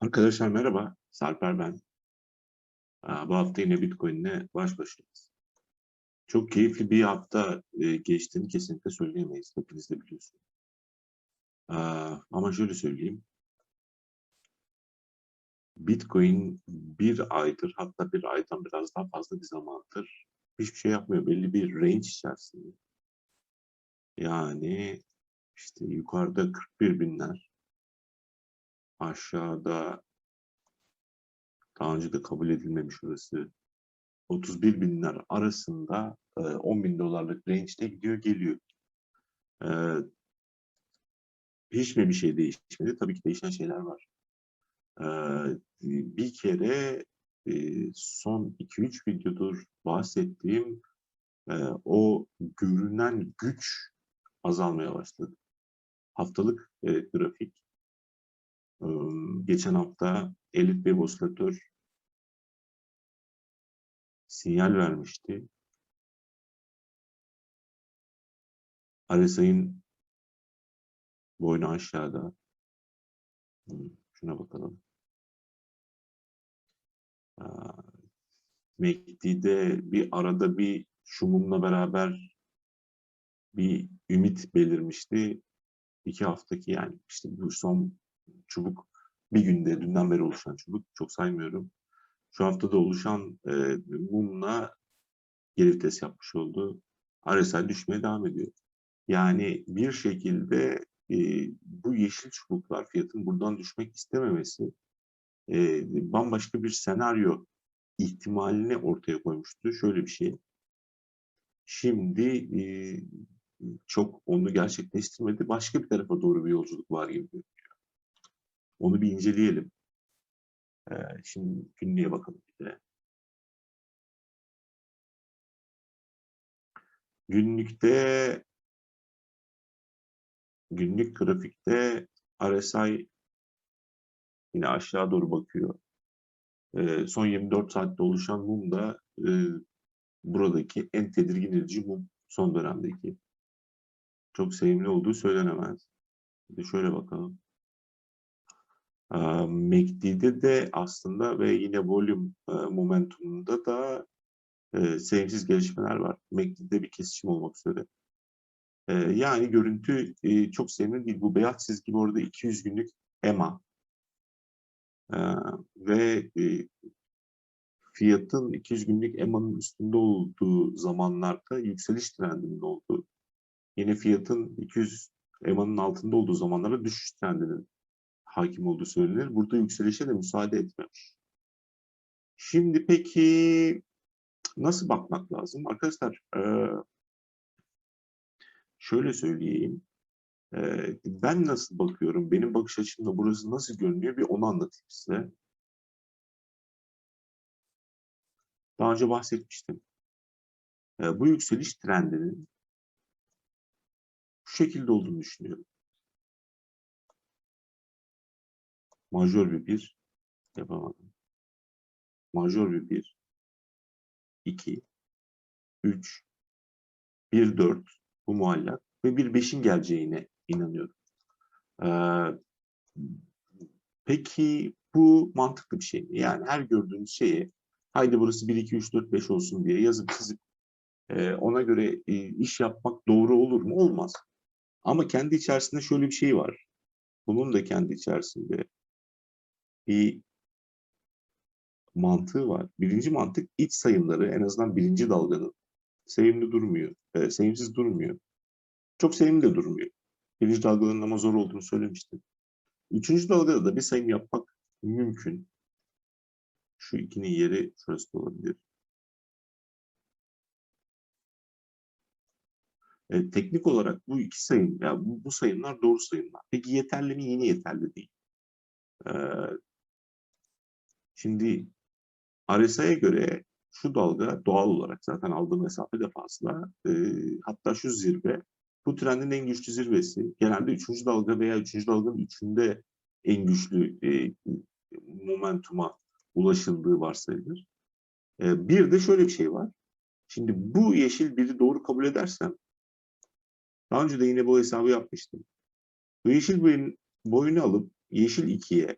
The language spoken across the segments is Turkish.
Arkadaşlar merhaba, Sarper ben. Bu hafta yine Bitcoin'le baş başayız. Çok keyifli bir hafta geçtiğini kesinlikle söyleyemeyiz. Hepiniz de biliyorsunuz. Ama şöyle söyleyeyim. Bitcoin bir aydır, hatta bir aydan biraz daha fazla bir zamandır hiçbir şey yapmıyor. Belli bir range içerisinde. Yani işte yukarıda 41 binler, aşağıda daha önce de kabul edilmemiş orası 31 binler arasında 10 bin dolarlık range'de gidiyor geliyor. Ee, Hiç mi bir şey değişmedi? Tabii ki değişen şeyler var. Bir kere son 2-3 videodur bahsettiğim o görünen güç azalmaya başladı. Haftalık grafik. e, Geçen hafta elit bir osilatör sinyal vermişti. RSI'nin boynu aşağıda. Şuna bakalım. MACD'de bir arada bir şumumla beraber bir ümit belirmişti. 2 haftaki yani işte bu son çubuk bir günde dünden beri oluşan çubuk çok saymıyorum. Şu haftada oluşan mumla geri vites yapmış oldu. RSI düşmeye devam ediyor. Yani bir şekilde e, bu yeşil çubuklar fiyatın buradan düşmek istememesi bambaşka bir senaryo ihtimalini ortaya koymuştu. Şöyle bir şey. Şimdi çok onu gerçekleştirmedi. Başka bir tarafa doğru bir yolculuk var gibi. Onu bir inceleyelim. Şimdi günlüğe bakalım bir de. Günlükte, günlük grafikte RSI yine aşağı doğru bakıyor. Son 24 saatte oluşan mum da buradaki en tedirgin edici mum son dönemdeki. Çok sevimli olduğu söylenemez. Bir de şöyle bakalım. MACD'de de aslında ve yine volüm momentumunda da sevimsiz gelişmeler var. MACD'de bir kesişim olmak üzere. Yani görüntü çok sevimli değil. Bu beyaz çizgi orada 200 günlük EMA. Ve fiyatın 200 günlük EMA'nın üstünde olduğu zamanlarda yükseliş trendinin olduğu, yine fiyatın 200 EMA'nın altında olduğu zamanlarda düşüş trendinin hakim olduğu söylenir. Burada yükselişe de müsaade etmemiş. Şimdi peki nasıl bakmak lazım? Arkadaşlar şöyle söyleyeyim. Ben nasıl bakıyorum? Benim bakış açımda burası nasıl görünüyor? Bir onu anlatayım size. Daha önce bahsetmiştim. Bu yükseliş trendinin şu şekilde olduğunu düşünüyorum. Majör bir yapamadım. Majör bir 2, 3, 1, 4 bu muallak ve bir 5'in geleceğine inanıyorum. Ee, peki bu mantıklı bir şey mi? Yani her gördüğünüz şeye haydi burası 1, 2, 3, 4, 5 olsun diye yazıp çizip ona göre iş yapmak doğru olur mu? Olmaz. Ama kendi içerisinde şöyle bir şey var. Bunun da kendi içerisinde bir mantığı var. Birinci mantık iç sayımları en azından birinci dalganın sevimli durmuyor. Sevimsiz durmuyor. Çok sevimli de durmuyor. Birinci dalgaların ama zor olduğunu söylemiştim. Üçüncü dalgada da bir sayım yapmak mümkün. Şu ikinin yeri şurası da olabilir. Teknik olarak bu iki sayım, ya bu sayımlar doğru sayımlar. Peki yeterli mi? Yine yeterli değil. Ee, Şimdi RSI'ye göre şu dalga doğal olarak zaten aldığı mesafe de fazla. Hatta şu zirve bu trendin en güçlü zirvesi. Genelde üçüncü dalga veya üçüncü dalganın üçünde en güçlü momentuma ulaşıldığı varsayılır. Bir de şöyle bir şey var. Şimdi bu yeşil biri doğru kabul edersem daha önce de yine bu hesabı yapmıştım. Bu yeşil birin boyunu alıp yeşil 2'ye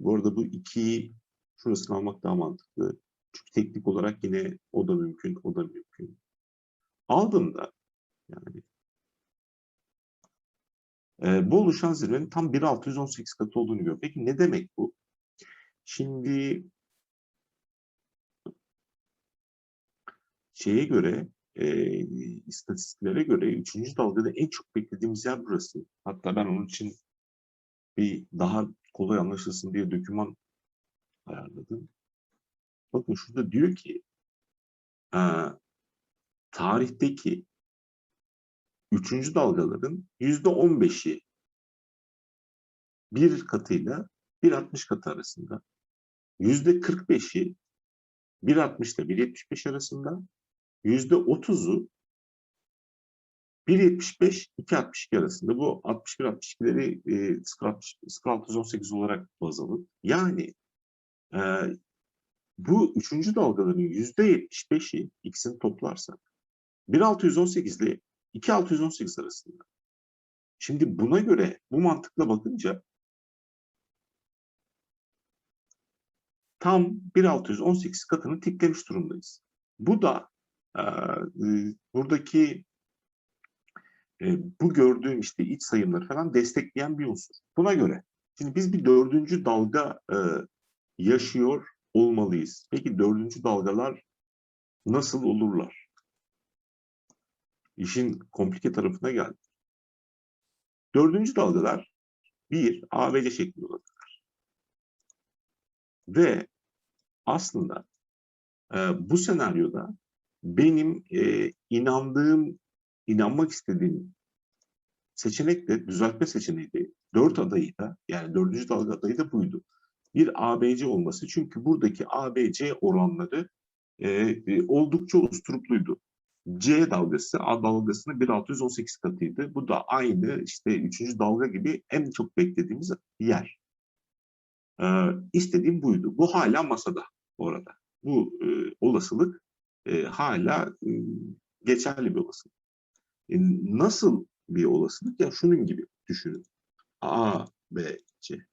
Bu arada bu 2'yi şurasını almak daha mantıklı. Çünkü teknik olarak yine o da mümkün, o da mümkün. Aldığımda yani bu oluşan zirvenin tam 1.618 katı olduğunu görüyorum. Peki ne demek bu? Şimdi şeye göre, istatistiklere göre 3. dalgada en çok beklediğimiz yer burası. Hatta ben onun için bir daha kolay anlaşılsın diye doküman ayarladım. Bakın şurada diyor ki tarihteki 3. dalgaların %15'i bir katıyla 1.60 katı arasında, %45'i 1.60 ile 1.75 arasında, %30'u 1.75-2.62 arasında. Bu 61-62'leri 0.618 olarak baz alın. Yani e, bu 3. dalgaların %75'i ikisini toplarsak 1.618 ile 2.618 arasında. Şimdi buna göre bu mantıkla bakınca tam 1.618 katını tiplemiş durumdayız. Bu da buradaki bu gördüğüm işte iç sayımları falan destekleyen bir unsur. Buna göre şimdi biz bir 4. dalga yaşıyor olmalıyız. Peki 4. dalgalar nasıl olurlar? İşin komplike tarafına geldi. 4. dalgalar bir ABC şeklinde olacak. Ve aslında bu senaryoda benim inanmak istediğim seçenek de düzeltme seçeneği de 4 adayı da yani 4. dalga adayı da buydu. Bir ABC olması çünkü buradaki ABC oranları oldukça usturupluydu. C dalgası A dalgasının 1.618 katıydı. Bu da aynı işte 3. dalga gibi en çok beklediğimiz yer. İstediğim buydu. Bu hala masada orada. Bu olasılık hala geçerli bir olasılık. Nasıl bir olasılık? Ya şunun gibi düşünün. A, B, C.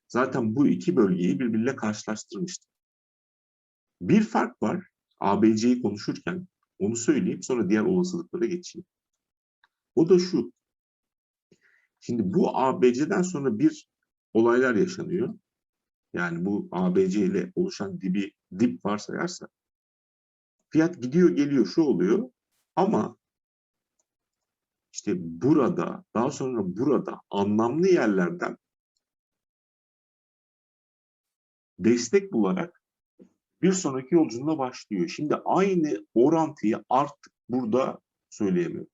Zaten bu iki bölgeyi birbiriyle karşılaştırmıştım. Bir fark var. ABC'yi konuşurken onu söyleyeyim sonra diğer olasılıklara geçeyim. O da şu. Şimdi bu ABC'den sonra bir olaylar yaşanıyor. Yani bu ABC ile oluşan dip varsayarsa fiyat gidiyor geliyor şu oluyor ama işte burada daha sonra burada anlamlı yerlerden destek bularak bir sonraki yolculuğuna başlıyor. Şimdi aynı orantıyı artık burada söyleyemiyorum.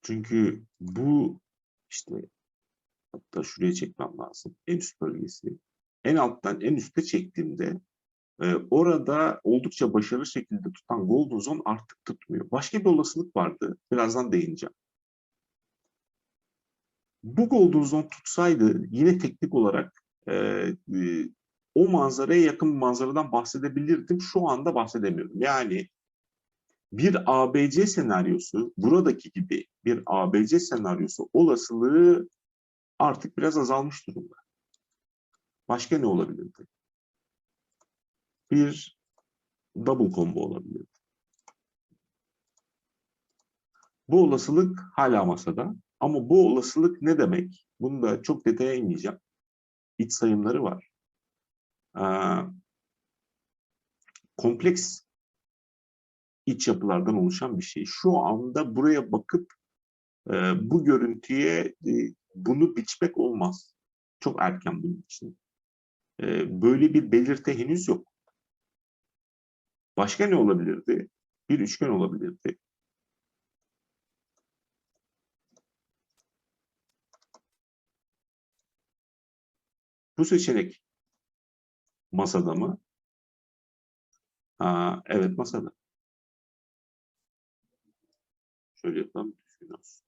Çünkü bu işte hatta şuraya çekmem lazım. En üst bölgesi. En alttan en üste çektiğimde orada oldukça başarılı şekilde tutan Golden Zone artık tutmuyor. Başka bir olasılık vardı. Birazdan değineceğim. Bu Golden Zone tutsaydı yine teknik olarak o manzaraya yakın bir manzaradan bahsedebilirdim. Şu anda bahsedemiyorum. Yani bir ABC senaryosu, buradaki gibi bir ABC senaryosu olasılığı artık biraz azalmış durumda. Başka ne olabilirdi? Bir double combo olabilirdi. Bu olasılık hala masada. Ama bu olasılık ne demek? Bunu da çok detaya inmeyeceğim. İç sayımları var. Kompleks iç yapılardan oluşan bir şey. Şu anda buraya bakıp bu görüntüye bunu biçmek olmaz. Çok erken bunun için. Böyle bir belirti henüz yok. Başka ne olabilirdi? Bir üçgen olabilirdi. Bu seçenek masada mı? Evet masada. Şöyle yapalım. Düşünüyoruz.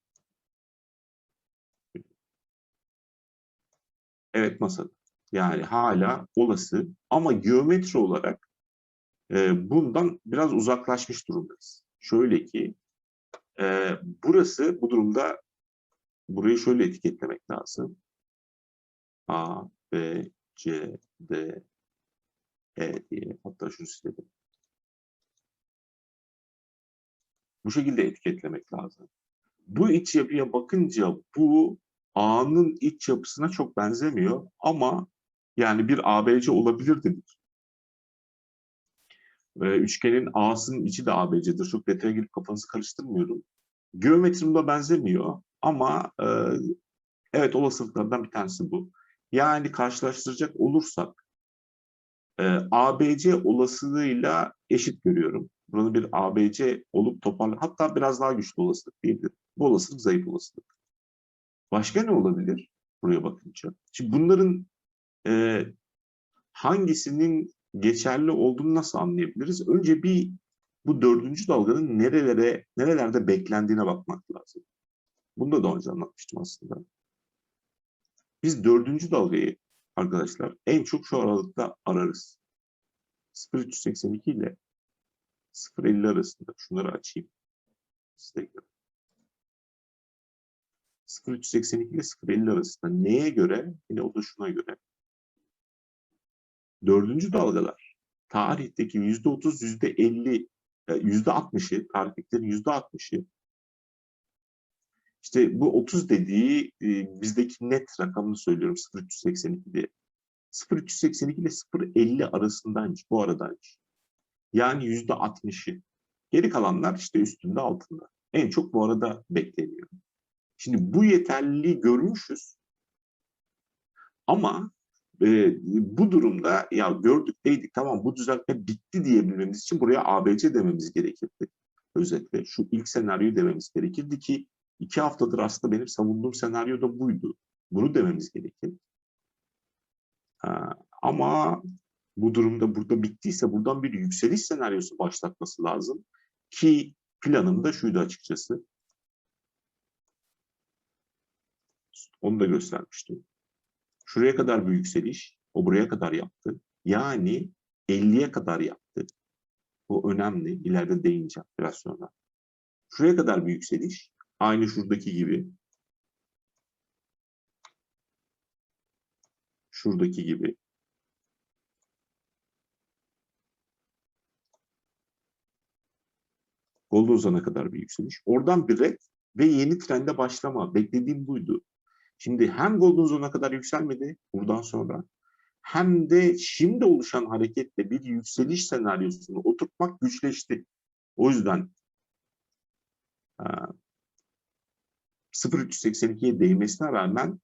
Evet masada. Yani hala olası ama geometri olarak bundan biraz uzaklaşmış durumdayız. Şöyle ki burası bu durumda burayı şöyle etiketlemek lazım. A, B, C, D, E diye. Hatta şunu silelim. Bu şekilde etiketlemek lazım. Bu iç yapıya bakınca bu A'nın iç yapısına çok benzemiyor ama yani bir ABC olabilir dedik. Üçgenin A'sının içi de ABC'dir. Çok detaya girip kafanızı karıştırmıyorum. Geometrimde benzemiyor ama evet, olasılıklardan bir tanesi bu. Yani karşılaştıracak olursak ABC olasılığıyla eşit görüyorum. Burada bir ABC olup hatta biraz daha güçlü olasılık diyebilirim. Bu olasılık zayıf olasılık. Başka ne olabilir buraya bakınca? Şimdi bunların e, hangisinin geçerli olduğunu nasıl anlayabiliriz? Önce bu dördüncü dalganın nerelerde beklendiğine bakmak lazım. Bunu da daha önce anlatmıştım aslında. Biz dördüncü dalgayı arkadaşlar en çok şu aralıkta ararız. 0,382 ile 0,50 arasında. Şunları açayım. Size göre. 0,382 ile 0,50 arasında. Neye göre? Yine o da şuna göre. Dördüncü dalgalar tarihteki %30, %50, %60'ı, tarihliklerin %60'ı, işte bu 30 dediği bizdeki net rakamını söylüyorum, 0,382 diye. 0,382 ile 0,50 arasındaymış, bu aradaymış. Yani %60'ı. Geri kalanlar işte üstünde, altında. En çok bu arada bekleniyor. Şimdi bu yeterliliği görmüşüz ama bu durumda ya gördük değdik, tamam, bu düzeltme bitti diyebilmemiz için buraya ABC dememiz gerekirdi. Özetle şu ilk senaryoyu dememiz gerekirdi ki 2 haftadır aslında benim savunduğum senaryo da buydu. Bunu dememiz gerekir. Ama bu durumda burada bittiyse buradan bir yükseliş senaryosu başlatması lazım ki planım da şuydu açıkçası. Onu da göstermiştim. Şuraya kadar bir yükseliş, o buraya kadar yaptı. Yani 50'ye kadar yaptı. Bu önemli. İleride değineceğim biraz sonra. Şuraya kadar bir yükseliş. Aynı şuradaki gibi. Şuradaki gibi. Golden Zone'a kadar bir yükseliş. Oradan bir red ve yeni trende başlama. Beklediğim buydu. Şimdi hem Golden Zone'a kadar yükselmedi buradan sonra, hem de şimdi oluşan hareketle bir yükseliş senaryosunu oturtmak güçleşti. O yüzden 0,382'ye değmesine rağmen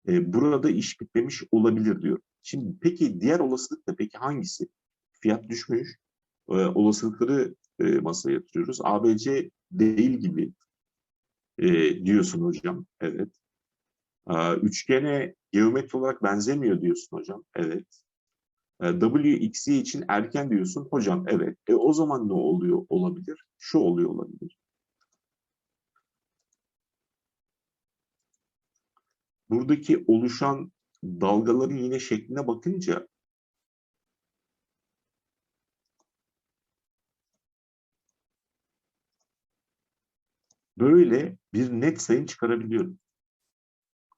burada iş bitmemiş olabilir diyor. Şimdi peki diğer olasılık da peki hangisi? Fiyat düşmüş. Olasılıkları masaya yatırıyoruz. ABC değil gibi diyorsun hocam. Evet. Üçgene geometri olarak benzemiyor diyorsun hocam. Evet. WXY için erken diyorsun hocam. Evet. O zaman ne oluyor olabilir? Şu oluyor olabilir. Buradaki oluşan dalgaların yine şekline bakınca böyle bir net sayı çıkarabiliyorum.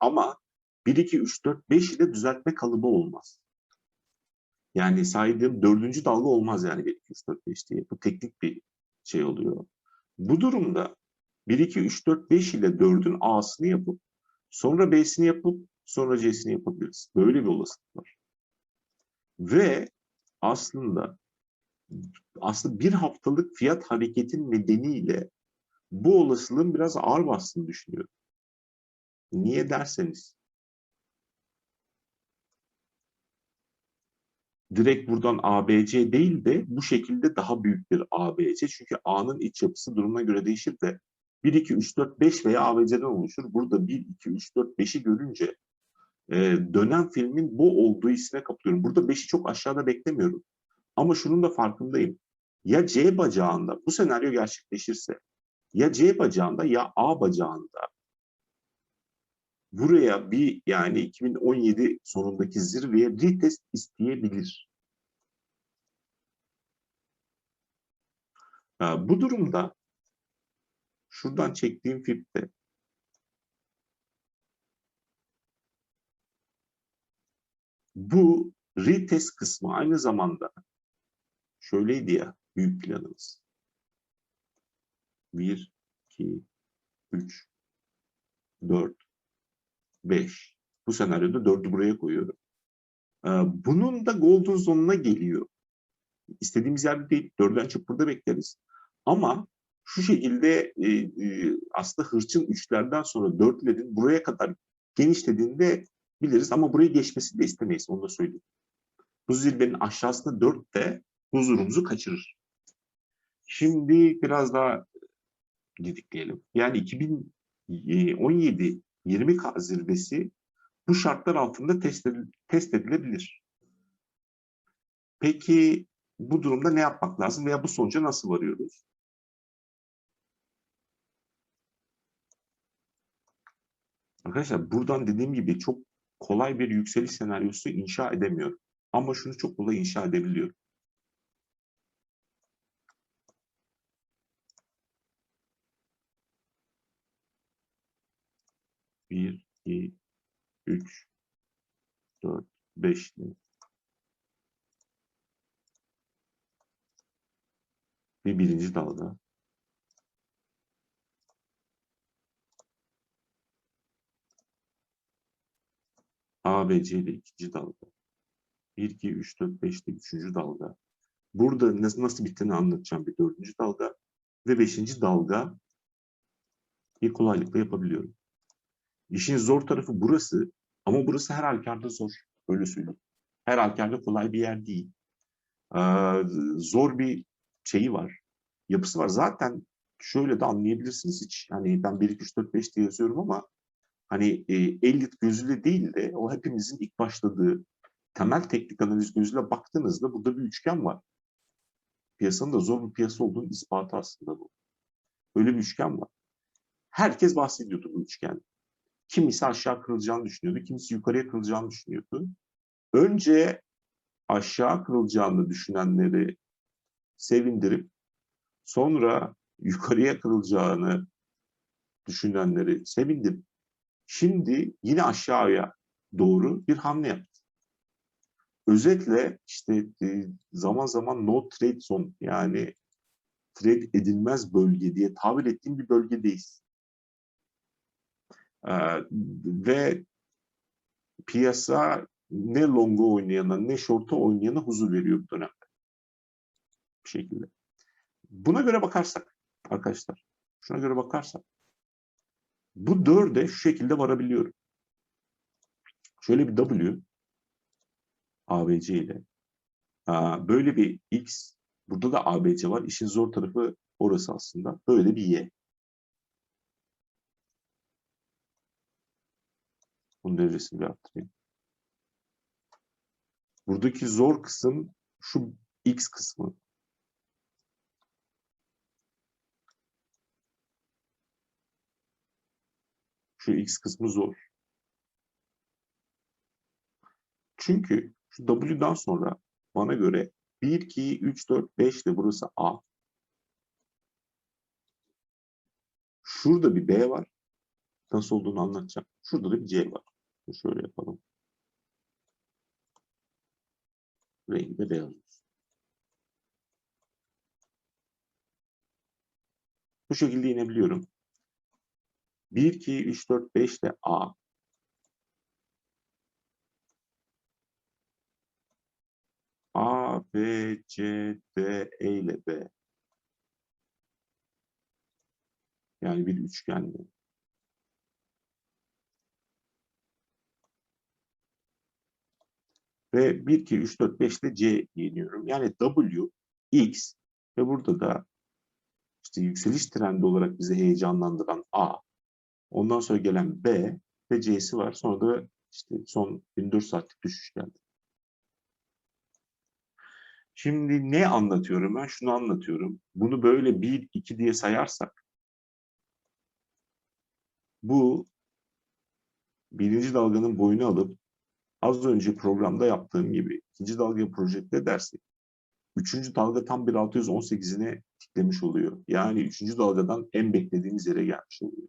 Ama 1, 2, 3, 4, 5 ile düzeltme kalıbı olmaz. Yani saydığım dördüncü dalga olmaz yani 1, 2, 3, 4, 5 diye. Bu teknik bir şey oluyor. Bu durumda 1, 2, 3, 4, 5 ile 4'ün A'sını yapıp sonra B'sini yapıp sonra C'sini yapabiliriz. Böyle bir olasılık var. Ve aslında bir haftalık fiyat hareketin nedeniyle bu olasılığın biraz ağır bastığını düşünüyorum. Niye derseniz, direkt buradan ABC değil de bu şekilde daha büyük bir ABC. Çünkü A'nın iç yapısı durumuna göre değişir de 1, 2, 3, 4, 5 veya ABC'den oluşur. Burada 1, 2, 3, 4, 5'i görünce dönem filmin bu olduğu hissine kapılıyorum. Burada 5'i çok aşağıda beklemiyorum. Ama şunun da farkındayım. Ya C bacağında bu senaryo gerçekleşirse, ya C bacağında ya A bacağında buraya bir, yani 2017 sonundaki zirveye retest isteyebilir. Bu durumda şuradan çektiğim fipte Bu retest kısmı aynı zamanda şöyleydi ya büyük planımız. 1, 2, 3, 4, 5. Bu senaryoda 4'ü buraya koyuyorum. Bunun da golden zone'una geliyor. İstediğimiz yerde değil. 4'ü açıp burada bekleriz. Ama şu şekilde aslında hırçın 3'lerden sonra 4'lerin buraya kadar genişlediğini de biliriz. Ama burayı geçmesini de istemeyiz. Onu da söyleyeyim. Bu zirvenin aşağısında 4 de huzurumuzu kaçırır. Şimdi biraz daha didikleyelim. Yani 2017 20K zirvesi bu şartlar altında test edilebilir. Peki bu durumda ne yapmak lazım veya bu sonuca nasıl varıyoruz? Arkadaşlar buradan dediğim gibi çok kolay bir yükseliş senaryosu inşa edemiyorum. Ama şunu çok kolay inşa edebiliyorum. Bir, iki, üç, dört, beşli bir birinci dalga. A, B, C ile ikinci dalga. 1, 2, 3, 4, 5 ile üçüncü dalga. Burada nasıl bittiğini anlatacağım bir dördüncü dalga. Ve beşinci dalga bir kolaylıkla yapabiliyorum. İşin zor tarafı burası ama burası her halükarda zor. Öyle söyleyeyim. Her halükarda kolay bir yer değil. Zor bir şeyi var. Yapısı var. Zaten şöyle de anlayabilirsiniz hiç. Hani ben 1, 2, 3, 4, 5 diye yazıyorum ama hani Elliot gözüyle değil de o hepimizin ilk başladığı temel teknik analiz gözüyle baktığınızda burada bir üçgen var. Piyasanın da zor bir piyasa olduğunu ispatı aslında bu. Böyle bir üçgen var. Herkes bahsediyordu bu üçgen. Kimisi aşağı kırılacağını düşünüyordu, kimisi yukarıya kırılacağını düşünüyordu. Önce aşağı kırılacağını düşünenleri sevindirip sonra yukarıya kırılacağını düşünenleri sevindirip şimdi yine aşağıya doğru bir hamle yaptı. Özetle işte zaman zaman no trade zone yani trade edilmez bölge diye tabir ettiğim bir bölgedeyiz. Ve piyasa ne long'u oynayana ne short'u oynayana huzur veriyor bu dönemde. Bir şekilde. Buna göre bakarsak arkadaşlar, şuna göre bakarsak bu dörde şu şekilde varabiliyorum. Şöyle bir W ABC ile böyle bir X burada da ABC var. İşin zor tarafı orası aslında. Böyle bir Y. Bunun devresini bir arttırayım. Buradaki zor kısım şu X kısmı. Şu X kısmı zor. Çünkü şu W'dan sonra bana göre 1, 2, 3, 4, 5 de burası A. Şurada bir B var. Nasıl olduğunu anlatacağım. Şurada da bir C var. Şöyle yapalım. Rengi de beyaz olsun. Bu şekilde inebiliyorum. 1, 2, 3, 4, 5 de A. A, B, C, D, E ile B. Yani bir üçgenli. Ve 1, 2, 3, 4, 5 ile C iniyorum. Yani W, X ve burada da işte yükseliş trendi olarak bizi heyecanlandıran A. Ondan sonra gelen B ve C'si var. Sonra da işte son 24 saatlik düşüş geldi. Şimdi ne anlatıyorum ben? Şunu anlatıyorum. Bunu böyle 1, 2 diye sayarsak bu birinci dalganın boyunu alıp az önce programda yaptığım gibi ikinci dalgayı projekte edersek üçüncü dalga tam 1.618'ine tiklemiş oluyor. Yani üçüncü dalgadan en beklediğimiz yere gelmiş oluyor.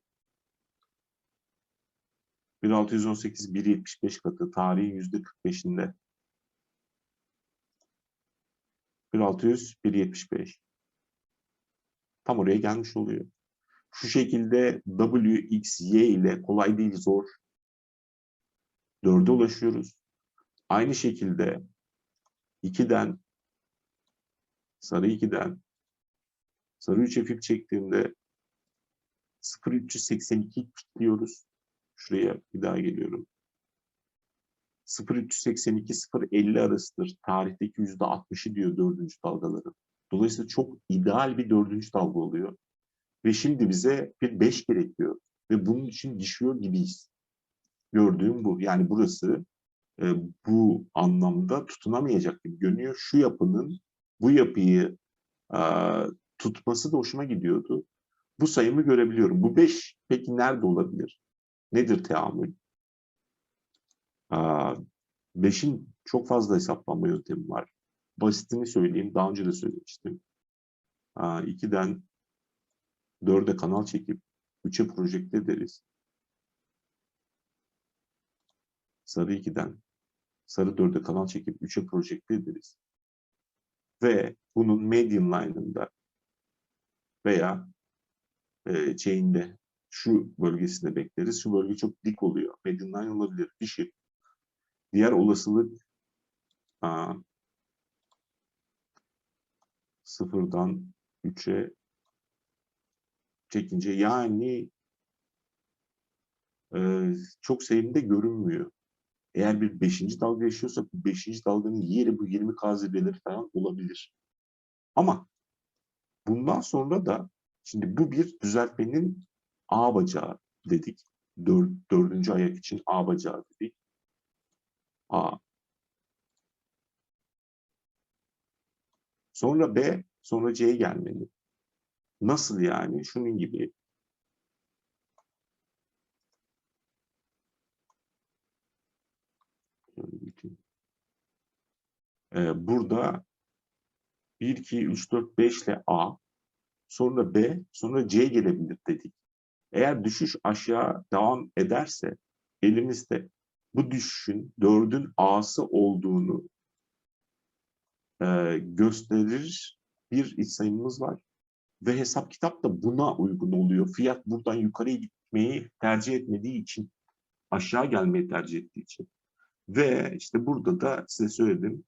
1618 1.75 katı, tarihin %45'inde. 1600 1.75. Tam oraya gelmiş oluyor. Şu şekilde W, X, Y ile kolay değil zor 4'e ulaşıyoruz. Aynı şekilde 2'den sarı 2'den sarı 3'e fip çektiğimde 0.382 kilitliyoruz. Şuraya bir daha geliyorum. 0.382-0.50 arasıdır. Tarihteki %60'ı diyor dördüncü dalgaların. Dolayısıyla çok ideal bir dördüncü dalga oluyor. Ve şimdi bize bir 5 gerekiyor. Ve bunun için düşüyor gibiyiz. Gördüğüm bu. Yani burası bu anlamda tutunamayacak gibi görünüyor. Şu yapının bu yapıyı tutması da hoşuma gidiyordu. Bu sayımı görebiliyorum. Bu 5 peki nerede olabilir? Nedir teamül? 5'in çok fazla hesaplanma yöntemi var. Basitini söyleyeyim. Daha önce de söylemiştim. 2'den 4'e kanal çekip 3'e projekte ederiz. Sarı 2'den sarı 4'e kanal çekip 3'e projekte ederiz. Ve bunun median line'ında veya chain'de şu bölgesinde bekleriz. Şu bölge çok dik oluyor. Median line olabilir. Bir şey. Diğer olasılık 0'dan 3'e çekince yani çok sayımda görünmüyor. Eğer bir 5. dalga yaşıyorsak bu 5. dalganın yeri bu 20K zirveleri falan olabilir. Ama bundan sonra da şimdi bu bir düzeltmenin A bacağı dedik. Dördüncü ayak için A bacağı dedik. A. Sonra B, sonra C'ye gelmeli. Nasıl yani? Şunun gibi. Burada 1, 2, 3, 4, 5 ile A, sonra B, sonra C gelebilir dedik. Eğer düşüş aşağı devam ederse elimizde bu düşüşün 4'ün A'sı olduğunu gösterir bir iç sayımımız var. Ve hesap kitap da buna uygun oluyor. Fiyat buradan yukarıya gitmeyi tercih etmediği için, aşağı gelmeyi tercih ettiği için. Ve işte burada da size söyledim,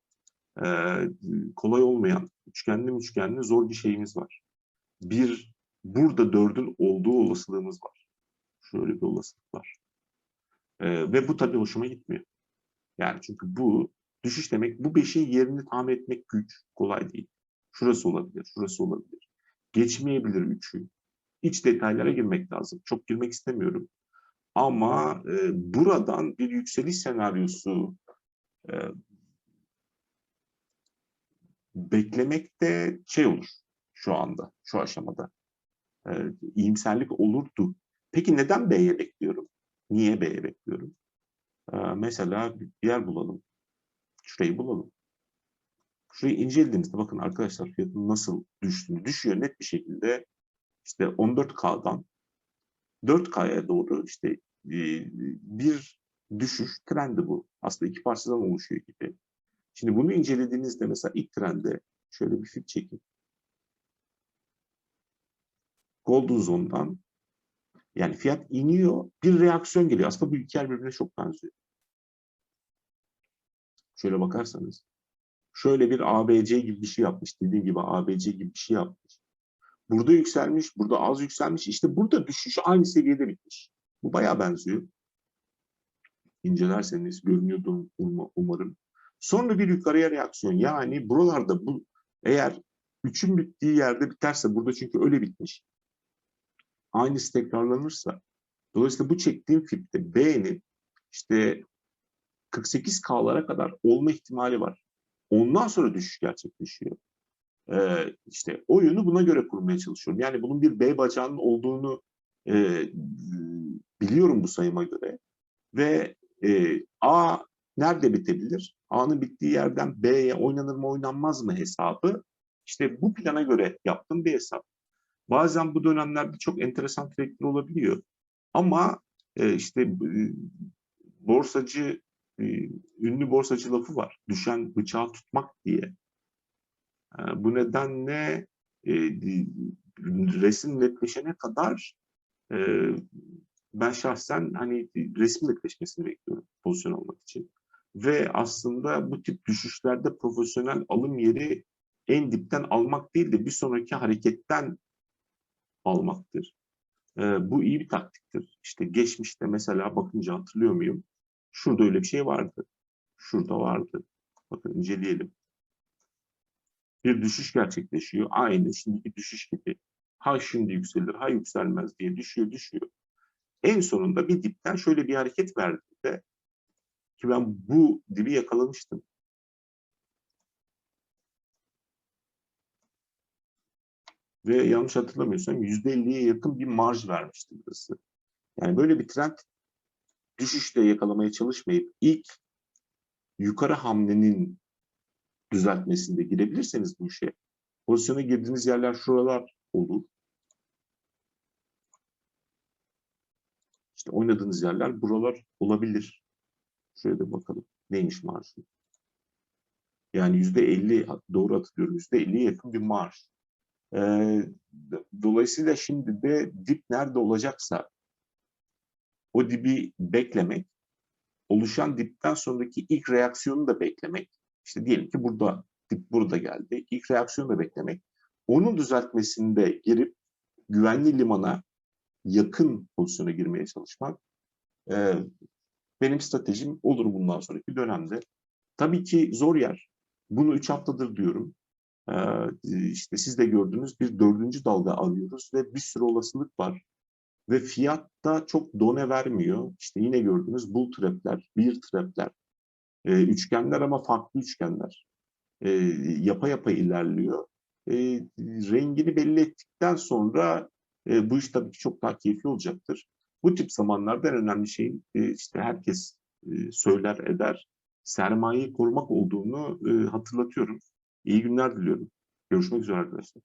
kolay olmayan üçgenli zor bir şeyimiz var. Burada 4'ün olduğu olasılığımız var. Şöyle bir olasılık var. Ve bu tabii hoşuma gitmiyor. Yani çünkü bu düşüş demek, bu 5'in yerini tahmin etmek güç, kolay değil. Şurası olabilir, şurası olabilir. Geçmeyebilir 3'ü. İç detaylara girmek lazım. Çok girmek istemiyorum. Ama buradan bir yükseliş senaryosu beklemek de şey olur şu anda, şu aşamada. İyimserlik olurdu. Peki neden B'ye bekliyorum? Niye B'ye bekliyorum? Mesela bir yer bulalım. Şurayı bulalım. Şurayı incelediğimizde bakın arkadaşlar fiyatın nasıl düştüğünü düşüyor net bir şekilde. İşte 14K'dan 4K'ya doğru işte bir düşüş trendi bu. Aslında iki parçadan oluşuyor gibi. Şimdi bunu incelediğinizde mesela ilk trende şöyle bir fil çekin. Golden Zone'dan yani fiyat iniyor, bir reaksiyon geliyor. Aslında bu iki yer birbirine çok benziyor. Şöyle bakarsanız. Şöyle bir ABC gibi bir şey yapmış. Dediğim gibi ABC gibi bir şey yapmış. Burada yükselmiş, burada az yükselmiş. İşte burada düşüş aynı seviyede bitmiş. Bu bayağı benziyor. İncelerseniz görünüyordur umarım. Sonra bir yukarıya reaksiyon. Yani buralarda bu eğer 3'ün bittiği yerde biterse burada çünkü öyle bitmiş. Aynısı tekrarlanırsa dolayısıyla bu çektiğim fipte B'nin işte 48K'lara kadar olma ihtimali var. Ondan sonra düşüş gerçekleşiyor. İşte oyunu buna göre kurmaya çalışıyorum. Yani bunun bir B bacağının olduğunu biliyorum bu sayıma göre. Ve A nerede bitebilir? A'nın bittiği yerden B'ye oynanır mı oynanmaz mı hesabı. İşte bu plana göre yaptığım bir hesap. Bazen bu dönemlerde çok enteresan trade'ler olabiliyor. Ama İşte borsacı, ünlü borsacı lafı var. Düşen bıçağı tutmak diye. Bu nedenle resim netleşene kadar ben şahsen hani resim netleşmesini bekliyorum pozisyon almak için. Ve aslında bu tip düşüşlerde profesyonel alım yeri en dipten almak değil de bir sonraki hareketten almaktır. Bu iyi bir taktiktir. İşte geçmişte mesela bakınca hatırlıyor muyum? Şurada öyle bir şey vardı. Şurada vardı. Bakın inceleyelim. Bir düşüş gerçekleşiyor. Aynı şimdiki düşüş gibi. Ha şimdi yükselir, ha yükselmez diye düşüyor, düşüyor. En sonunda bir dipten şöyle bir hareket verdiğinde ki ben bu dibi yakalamıştım. Ve yanlış hatırlamıyorsam %50'ye yakın bir marj vermişti burası. Yani böyle bir trend düşüşte yakalamaya çalışmayıp ilk yukarı hamlenin düzeltmesinde girebilirseniz bu işe, pozisyona girdiğiniz yerler şuralar olur. İşte oynadığınız yerler buralar olabilir. Şöyle de bakalım. Neymiş marjı? Yani %50, doğru hatırlıyorum, %50'ye yakın bir marj. Dolayısıyla şimdi de dip nerede olacaksa o dibi beklemek, oluşan dipten sonraki ilk reaksiyonu da beklemek. İşte diyelim ki burada, dip burada geldi. İlk reaksiyonu da beklemek. Onun düzeltmesinde girip güvenli limana yakın pozisyona girmeye çalışmak benim stratejim olur bundan sonraki dönemde. Tabii ki zor yer. Bunu 3 haftadır diyorum. İşte siz de gördünüz, bir dördüncü dalga arıyoruz ve bir sürü olasılık var. Ve fiyat da çok done vermiyor. İşte yine gördünüz bull trap'ler, bear trap'ler, üçgenler ama farklı üçgenler. Yapa yapa ilerliyor. Rengini belli ettikten sonra bu iş tabii ki çok daha keyifli olacaktır. Bu tip zamanlarda en önemli şeyin işte herkes söyler eder, sermayeyi korumak olduğunu hatırlatıyorum. İyi günler diliyorum. Görüşmek üzere arkadaşlar.